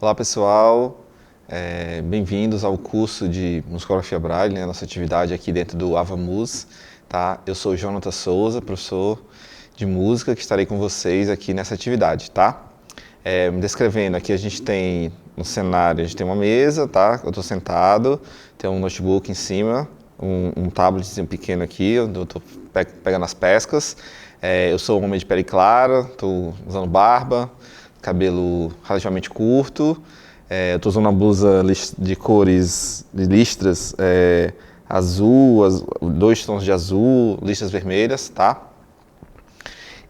Olá pessoal, bem-vindos ao curso de Musicografia Braille, né, nossa atividade aqui dentro do AvaMus, tá? Eu sou o Jonathan Souza, professor de música, que estarei com vocês aqui nessa atividade, tá? Me descrevendo, aqui a gente tem no cenário, a gente tem uma mesa, tá? Eu estou sentado, tem um notebook em cima, um tabletzinho pequeno aqui, eu estou pegando as pescas. Eu sou um homem de pele clara, estou usando barba, cabelo relativamente curto. Eu estou usando uma blusa de cores, de listras azul, dois tons de azul, listras vermelhas, tá?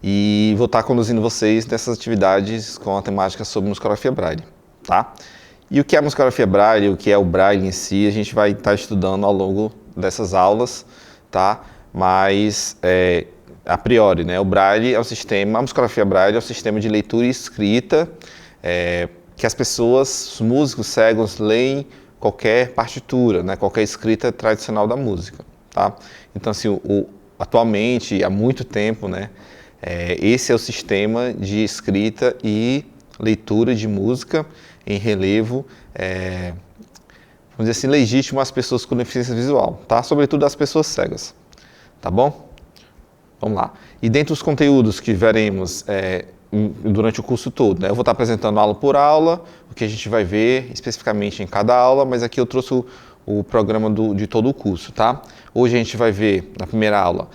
E vou estar conduzindo vocês nessas atividades com a temática sobre musicografia Braille, tá? E o que é a musicografia Braille, o que é o Braille em si, a gente vai estar estudando ao longo dessas aulas, tá? Mas, a priori, né, o Braille é o sistema, a musicografia Braille é o sistema de leitura e escrita que as pessoas, os músicos cegos, leem qualquer partitura, né, qualquer escrita tradicional da música, tá? Então, assim, atualmente, há muito tempo, né, esse é o sistema de escrita e leitura de música em relevo, vamos dizer assim, legítimo às pessoas com deficiência visual, tá? Sobretudo às pessoas cegas, tá bom? Vamos lá. E dentre os conteúdos que veremos durante o curso todo, né? Eu vou estar apresentando aula por aula, o que a gente vai ver especificamente em cada aula, mas aqui eu trouxe o programa de todo o curso, tá? Hoje a gente vai ver, na primeira aula,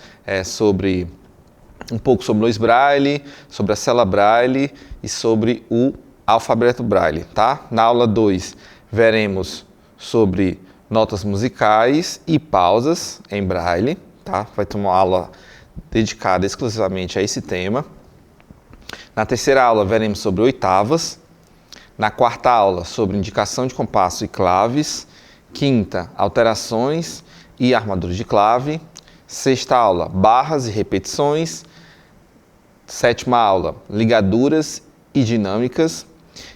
um pouco sobre Louis Braille, sobre a cela Braille e sobre o alfabeto Braille, tá? Na aula 2 veremos sobre notas musicais e pausas em Braille, tá? Vai ter uma aula dedicada exclusivamente a esse tema. Na terceira aula veremos sobre oitavas. Na quarta aula sobre indicação de compasso e claves. Quinta, alterações e armaduras de clave. Sexta aula, barras e repetições. Sétima aula, ligaduras e dinâmicas.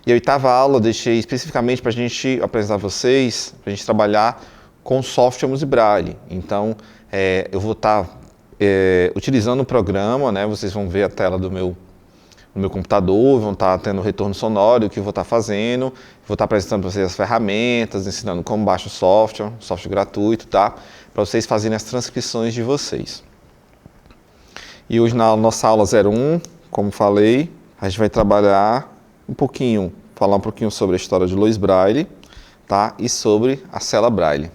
E a oitava aula eu deixei especificamente para a gente apresentar a vocês, para a gente trabalhar com software Musibraille. Então, eu vou estar utilizando o programa, né? Vocês vão ver a tela do meu computador, vão estar tendo retorno sonoro, o que eu vou estar fazendo. Vou estar apresentando para vocês as ferramentas, ensinando como baixa o software gratuito, tá? Para vocês fazerem as transcrições de vocês. E hoje na nossa aula 01, como falei, a gente vai trabalhar falar um pouquinho sobre a história de Louis Braille, tá? E sobre a cela Braille.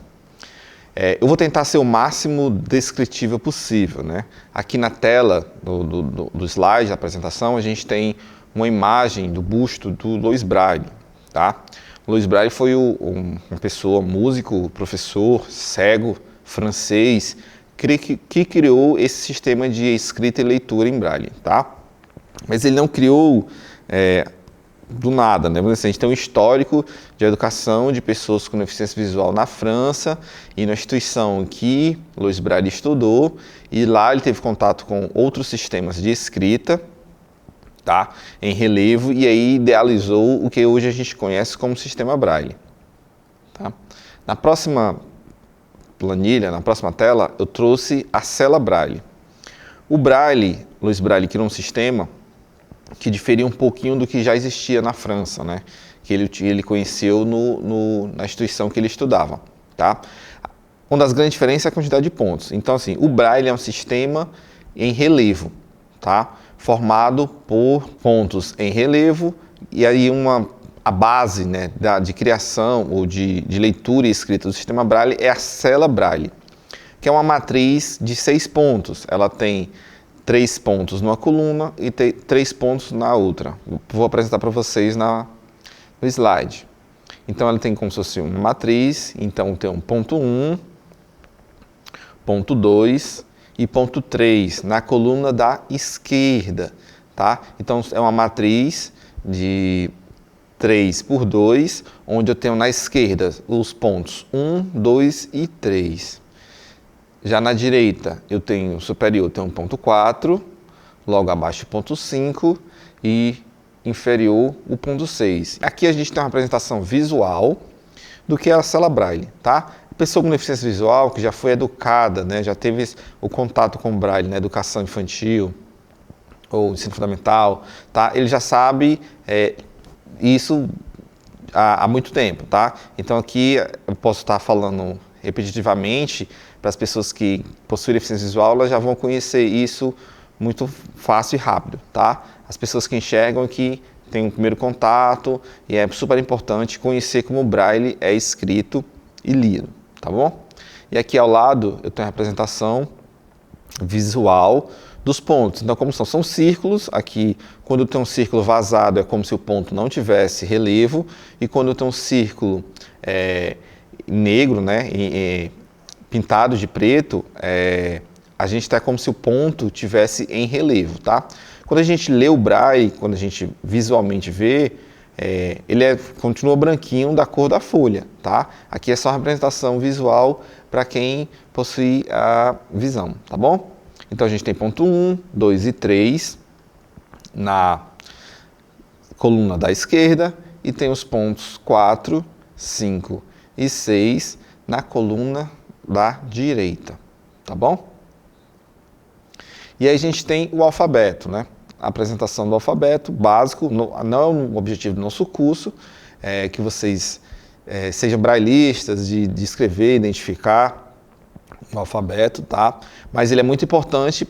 Eu vou tentar ser o máximo descritível possível, né? Aqui na tela do slide da apresentação, a gente tem uma imagem do busto do Louis Braille, tá? Louis Braille foi uma pessoa, músico, professor, cego, francês, que criou esse sistema de escrita e leitura em Braille, tá? Mas ele não criou do nada, né? A gente tem um histórico de educação de pessoas com deficiência visual na França e na instituição que Louis Braille estudou, e lá ele teve contato com outros sistemas de escrita, tá? Em relevo, e aí idealizou o que hoje a gente conhece como sistema Braille, tá? Na próxima planilha, na próxima tela, eu trouxe a cela Braille. O Braille, Louis Braille criou um sistema que diferia um pouquinho do que já existia na França, né? Que ele conheceu na instituição que ele estudava, tá? Uma das grandes diferenças é a quantidade de pontos. Então, assim, o Braille é um sistema em relevo, tá? Formado por pontos em relevo, e aí a base, né, de criação ou de leitura e escrita do sistema Braille é a cela Braille, que é uma matriz de 6 pontos. Ela tem 3 pontos numa coluna e 3 pontos na outra. Vou apresentar para vocês no slide. Então, ela tem como se fosse uma matriz. Então, tem um ponto 1, ponto 2 e ponto 3 na coluna da esquerda, tá? Então, é uma matriz de 3 por 2, onde eu tenho na esquerda os pontos 1, 2 e 3. Já na direita, eu tenho superior, tem um ponto 4, logo abaixo o ponto 5 e inferior o ponto 6. Aqui a gente tem uma apresentação visual do que é a cela Braille, tá? A pessoa com deficiência visual que já foi educada, né, já teve o contato com o Braille na educação infantil ou ensino fundamental, tá? Ele já sabe isso há muito tempo, tá? Então aqui eu posso estar falando repetitivamente para as pessoas que possuem deficiência visual, elas já vão conhecer isso muito fácil e rápido, tá? As pessoas que enxergam e que têm um primeiro contato, e é super importante conhecer como o Braille é escrito e lido, tá bom? E aqui ao lado eu tenho a representação visual dos pontos. Então, como são círculos, aqui quando tem um círculo vazado é como se o ponto não tivesse relevo, e quando tem um círculo negro, né, pintado de preto, a gente está como se o ponto tivesse em relevo, tá? Quando a gente lê o Braille, quando a gente visualmente vê, ele continua branquinho da cor da folha, tá? Aqui é só uma representação visual para quem possui a visão, tá bom? Então a gente tem ponto 1, 2 e 3 na coluna da esquerda e tem os pontos 4, 5 e 6 na coluna da direita, tá bom? E aí a gente tem o alfabeto, né? A apresentação do alfabeto básico, não é um objetivo do nosso curso, que vocês sejam braillistas, de escrever, identificar o alfabeto, tá? Mas ele é muito importante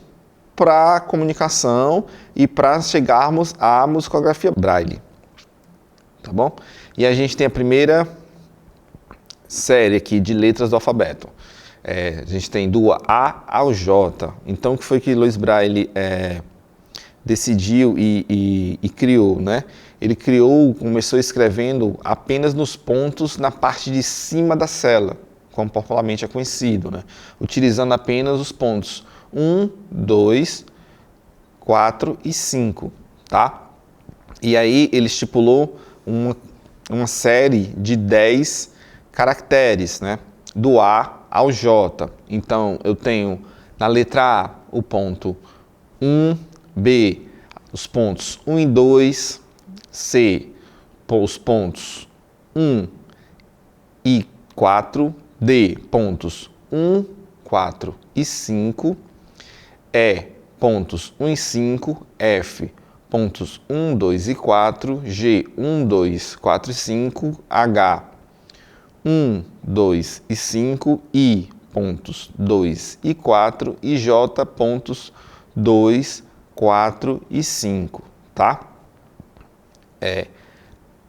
para a comunicação e para chegarmos à musicografia Braille, tá bom? E a gente tem a primeira série aqui de letras do alfabeto. A gente tem do A ao J. Então, o que foi que Louis Braille decidiu e criou, né? Ele começou escrevendo apenas nos pontos na parte de cima da célula, como popularmente é conhecido, né? Utilizando apenas os pontos 1, 2, 4 e 5, tá? E aí ele estipulou uma série de 10 caracteres, né? Do A ao J. Então, eu tenho na letra A o ponto 1, B, os pontos 1 e 2, C, os pontos 1 e 4, D, pontos 1, 4 e 5, E, pontos 1 e 5, F, pontos 1, 2 e 4, G, 1, 2, 4 e 5, H, 1, 2 e 5, I, pontos 2 e 4 e J, pontos 2, 4 e 5, tá?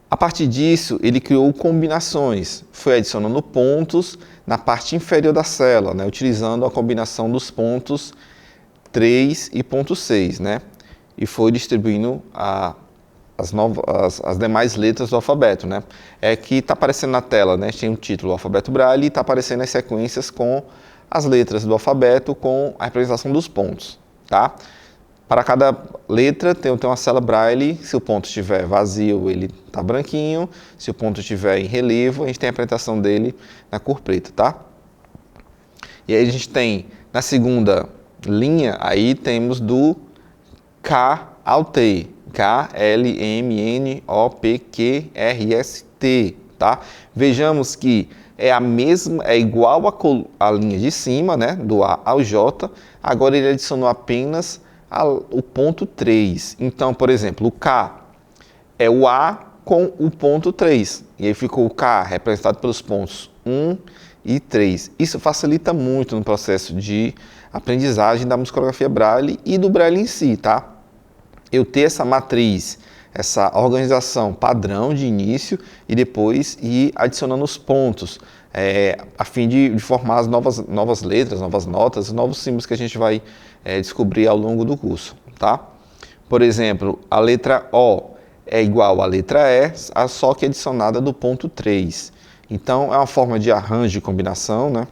A partir disso, ele criou combinações, foi adicionando pontos na parte inferior da célula, né, utilizando a combinação dos pontos 3 e ponto 6, né, e foi distribuindo as demais letras do alfabeto, né. Que está aparecendo na tela, né, tem um título, alfabeto Braille, e está aparecendo as sequências com as letras do alfabeto com a representação dos pontos, tá? Para cada letra tem uma célula Braille, se o ponto estiver vazio, ele está branquinho, se o ponto estiver em relevo, a gente tem a apresentação dele na cor preta, tá? E aí a gente tem, na segunda linha, aí temos do K ao T, K, L, M, N, O, P, Q, R, S, T, tá? Vejamos que é igual a linha de cima, né, do A ao J, agora ele adicionou apenas o ponto 3. Então, por exemplo, o K é o A com o ponto 3. E aí ficou o K representado pelos pontos 1 e 3. Isso facilita muito no processo de aprendizagem da musicografia Braille e do Braille em si, tá? Eu ter essa matriz, essa organização padrão de início e depois ir adicionando os pontos, a fim de formar as novas letras, novas notas, novos símbolos que a gente vai descobrir ao longo do curso, tá? Por exemplo, a letra O é igual à letra E, só que adicionada do ponto 3. Então, é uma forma de arranjo de combinação, né,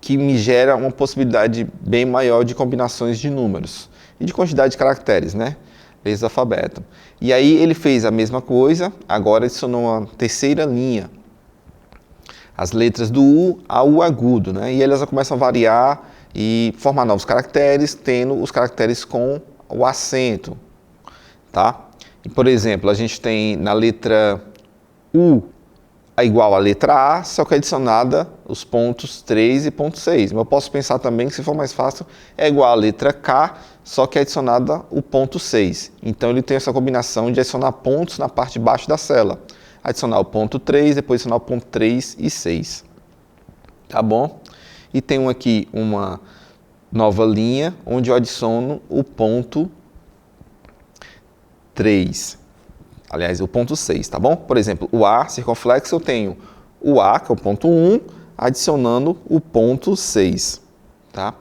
que me gera uma possibilidade bem maior de combinações de números e de quantidade de caracteres, né, leis do alfabeto. E aí ele fez a mesma coisa, agora adicionou uma terceira linha, as letras do U ao U agudo, né, e elas começam a variar e formar novos caracteres, tendo os caracteres com o acento, tá? E, por exemplo, a gente tem na letra U igual à letra A, só que adicionada os pontos 3 e ponto 6. Mas eu posso pensar também que, se for mais fácil, é igual à letra K, só que adicionada o ponto 6. Então, ele tem essa combinação de adicionar pontos na parte de baixo da célula. adicionar o ponto 3, depois adicionar o ponto 3 e 6. Tá bom? E tenho aqui uma nova linha, onde eu adiciono o ponto 3. Aliás, o ponto 6, tá bom? Por exemplo, o A circunflexo, eu tenho o A, que é o ponto 1, adicionando o ponto 6, tá?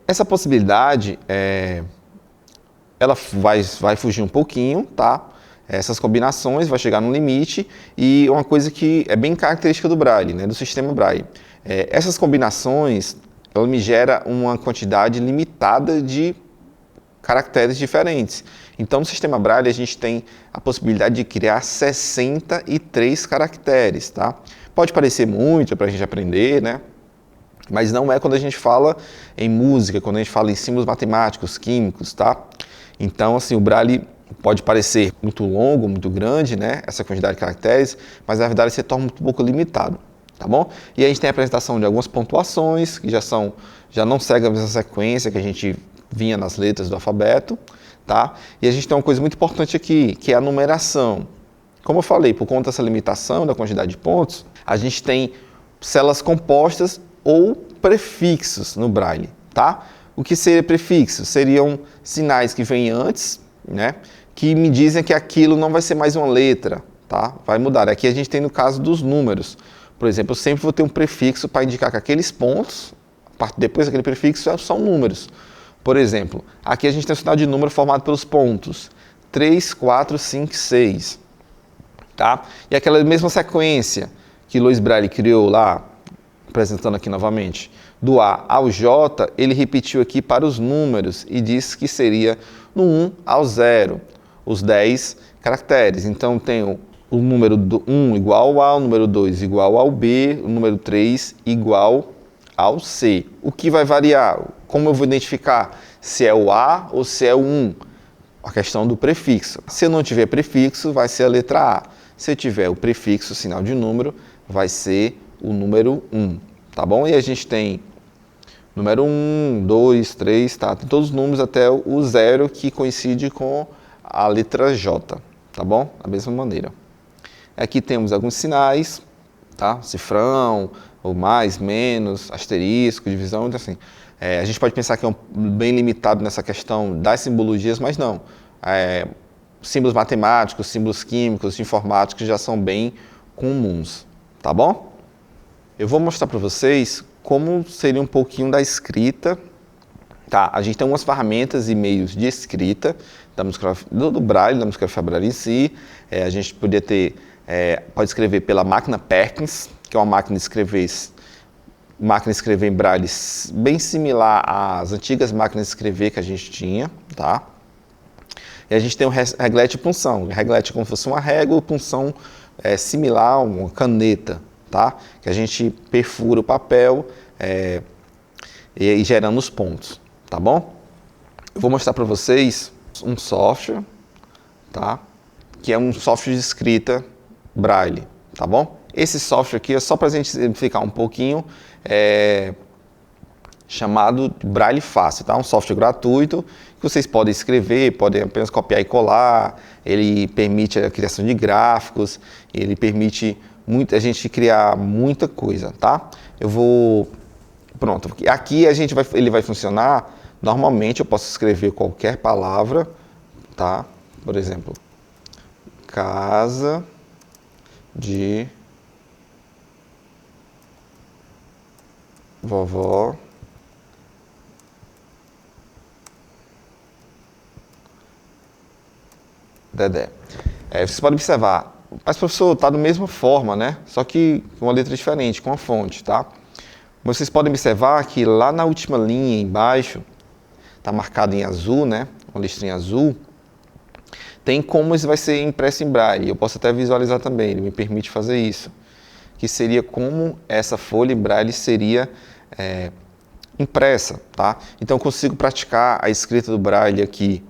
Essa possibilidade, ela vai fugir um pouquinho, tá? Essas combinações vai chegar no limite, e uma coisa que é bem característica do Braille, né, do sistema Braille. Essas combinações, ela me gera uma quantidade limitada de caracteres diferentes. Então, no sistema Braille, a gente tem a possibilidade de criar 63 caracteres, tá? Pode parecer muito para a gente aprender, né? Mas não é quando a gente fala em música, quando a gente fala em símbolos matemáticos, químicos, tá? Então, assim, o Braille pode parecer muito longo, muito grande, né? Essa quantidade de caracteres, mas na verdade ele se torna um pouco limitado, tá bom? E a gente tem a apresentação de algumas pontuações, que já não seguem a mesma sequência que a gente vinha nas letras do alfabeto, tá? E a gente tem uma coisa muito importante aqui, que é a numeração. Como eu falei, por conta dessa limitação da quantidade de pontos, a gente tem células compostas ou prefixos no Braille, tá? O que seria prefixo? Seriam sinais que vêm antes, né? Que me dizem que aquilo não vai ser mais uma letra, tá? Vai mudar. Aqui a gente tem no caso dos números. Por exemplo, eu sempre vou ter um prefixo para indicar que aqueles pontos, depois daquele prefixo, são números. Por exemplo, aqui a gente tem um sinal de número formado pelos pontos 3, 4, 5, 6. Tá? E aquela mesma sequência que Louis Braille criou lá, apresentando aqui novamente, do A ao J, ele repetiu aqui para os números e disse que seria no 1 ao 0, os 10 caracteres. Então, tenho o número 1 igual ao A, o número 2 igual ao B, o número 3 igual ao C. O que vai variar? Como eu vou identificar se é o A ou se é o 1? A questão do prefixo. Se eu não tiver prefixo, vai ser a letra A. Se eu tiver o prefixo, sinal de número, vai ser o número 1, tá bom? E a gente tem número 1, 2, 3, tá? Tem todos os números até o 0 que coincide com a letra J, tá bom? Da mesma maneira. Aqui temos alguns sinais, tá? Cifrão, ou mais, menos, asterisco, divisão, então assim. A gente pode pensar que é bem limitado nessa questão das simbologias, mas não. Símbolos matemáticos, símbolos químicos, informáticos já são bem comuns, tá bom? Eu vou mostrar para vocês como seria um pouquinho da escrita. Tá, a gente tem umas ferramentas e meios de escrita do Braille, da musicografia Braille em si. A gente poderia ter, pode escrever pela máquina Perkins, que é uma máquina de escrever em Braille bem similar às antigas máquinas de escrever que a gente tinha, tá? E a gente tem o reglete e punção. O reglete é como se fosse uma régua, a punção é similar a uma caneta, tá? Que a gente perfura o papel e gerando os pontos, tá bom? Eu vou mostrar para vocês um software, tá? Que é um software de escrita Braille, tá bom? Esse software aqui é só para a gente simplificar um pouquinho, chamado Braille Fácil, tá? Um software gratuito que vocês podem escrever, podem apenas copiar e colar. Ele permite a criação de gráficos, ele permite a gente criar muita coisa, tá? Pronto, aqui ele vai funcionar. Normalmente eu posso escrever qualquer palavra, tá? Por exemplo, casa de vovó Dedé. Vocês podem observar, mas professor, está da mesma forma, né? Só que com uma letra diferente, com a fonte, tá? Vocês podem observar que lá na última linha embaixo, está marcado em azul, né? Uma listrinha azul. Tem como isso vai ser impresso em Braille. Eu posso até visualizar também, ele me permite fazer isso. Que seria como essa folha em Braille seria impressa, tá? Então eu consigo praticar a escrita do Braille aqui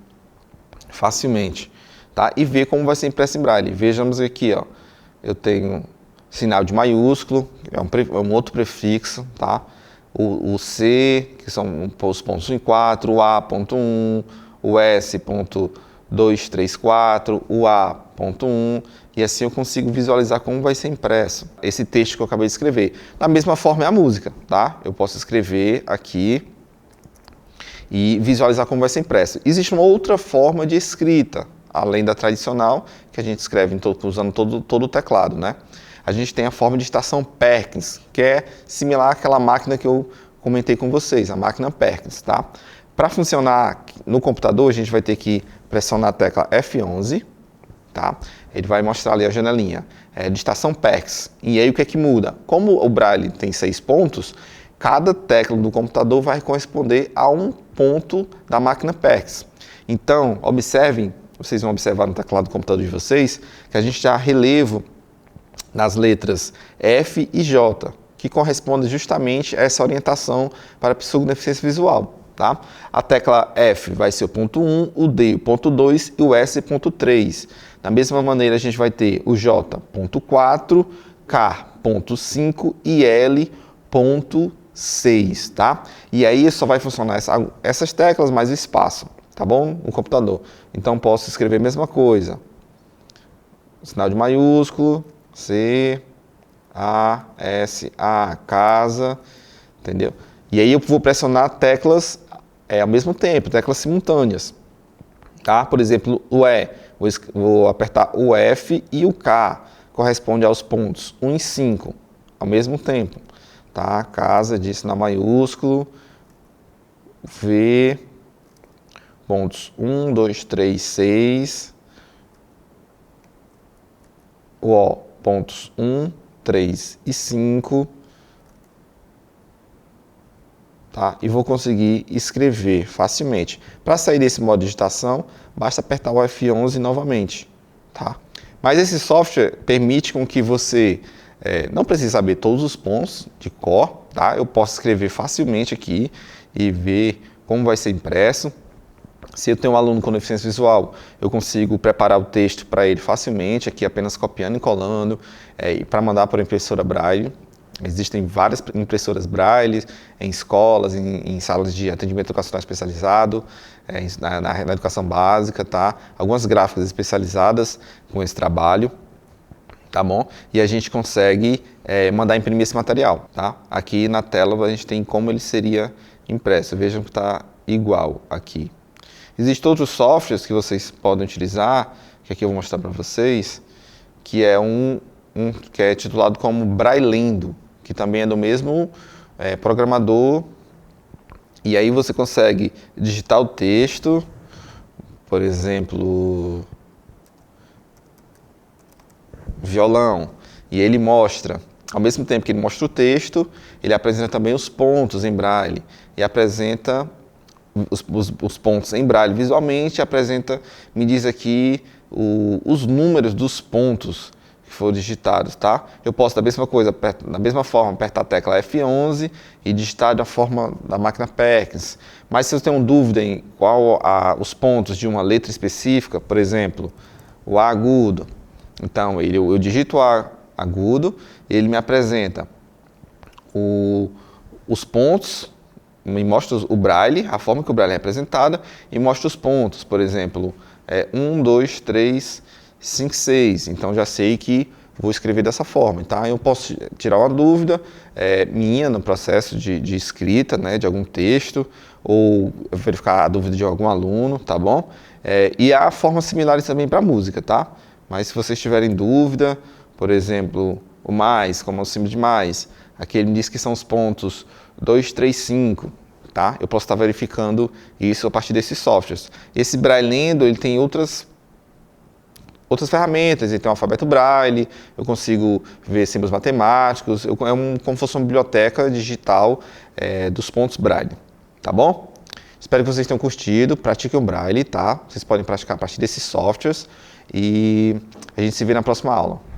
facilmente, tá? E ver como vai ser impressa em Braille. Vejamos aqui, ó. Eu tenho sinal de maiúsculo, é um outro prefixo, tá? O C, que são os pontos 1 e 4, o A, ponto 1, o S, ponto 2, 3, 4, o A, ponto 1, e assim eu consigo visualizar como vai ser impresso esse texto que eu acabei de escrever. Da mesma forma é a música, tá? Eu posso escrever aqui e visualizar como vai ser impresso. Existe uma outra forma de escrita, além da tradicional, que a gente escreve usando todo o teclado, né? A gente tem a forma de digitação Perkins, que é similar àquela máquina que eu comentei com vocês, a máquina Perkins, tá? Para funcionar no computador, a gente vai ter que pressionar a tecla F11, tá? Ele vai mostrar ali a janelinha, digitação Perkins. E aí o que é que muda? Como o Braille tem 6 pontos, cada tecla do computador vai corresponder a um ponto da máquina Perkins. Então, observem, vocês vão observar no teclado do computador de vocês, que a gente já relevo nas letras F e J, que correspondem justamente a essa orientação para a pessoa com deficiência visual. Tá? A tecla F vai ser o ponto 1, o D o ponto 2 e o S ponto 3. Da mesma maneira, a gente vai ter o J ponto 4, K ponto 5 e L ponto 6. Tá? E aí só vai funcionar essas teclas mais o espaço, tá bom? No computador. Então posso escrever a mesma coisa. Sinal de maiúsculo, C, A, S, A, casa, entendeu? E aí eu vou pressionar teclas ao mesmo tempo, teclas simultâneas. Tá? Por exemplo, o E, vou apertar o F e o K, corresponde aos pontos 1 e 5, ao mesmo tempo. Tá? Casa de sinal maiúsculo, V, pontos 1, 2, 3, 6, o O, pontos 1, 3 e 5, tá? E vou conseguir escrever facilmente. Para sair desse modo de digitação, basta apertar o F11 novamente, tá? Mas esse software permite com que você não precise saber todos os pontos de cor, tá? Eu posso escrever facilmente aqui e ver como vai ser impresso. Se eu tenho um aluno com deficiência visual, eu consigo preparar o texto para ele facilmente, aqui apenas copiando e colando, para mandar para a impressora Braille. Existem várias impressoras Braille em escolas, em salas de atendimento educacional especializado, na educação básica, tá? Algumas gráficas especializadas com esse trabalho, tá bom? E a gente consegue mandar imprimir esse material, tá? Aqui na tela a gente tem como ele seria impresso. Vejam que está igual aqui. Existem outros softwares que vocês podem utilizar, que aqui eu vou mostrar para vocês, que é que é titulado como Braillendo, que também é do mesmo programador. E aí você consegue digitar o texto, por exemplo, violão, e ele mostra, ao mesmo tempo que ele mostra o texto, ele apresenta também os pontos em Braille, e apresenta os pontos em Braille visualmente, me diz aqui os números dos pontos que foram digitados, tá? Eu posso da mesma forma apertar a tecla F11 e digitar da forma da máquina Perkins. Mas se eu tenho dúvida em qual os pontos de uma letra específica, por exemplo, o A agudo, então eu digito o A agudo e ele me apresenta os pontos, me mostra o Braille, a forma que o Braille é representada, e mostra os pontos, por exemplo, 1, 2, 3, 5, 6. Então já sei que vou escrever dessa forma, tá? Eu posso tirar uma dúvida minha no processo de escrita, né, de algum texto, ou verificar a dúvida de algum aluno, tá bom? E há formas similares também para música, tá? Mas se vocês tiverem dúvida, por exemplo, o mais, como é o símbolo de mais, aqui ele me diz que são os pontos 2, 3, 5, tá? Eu posso estar verificando isso a partir desses softwares. Esse Braillendo, ele tem outras ferramentas, ele tem o alfabeto Braille, eu consigo ver símbolos matemáticos, como se fosse uma biblioteca digital dos pontos Braille, tá bom? Espero que vocês tenham curtido, pratiquem o Braille, tá? Vocês podem praticar a partir desses softwares e a gente se vê na próxima aula.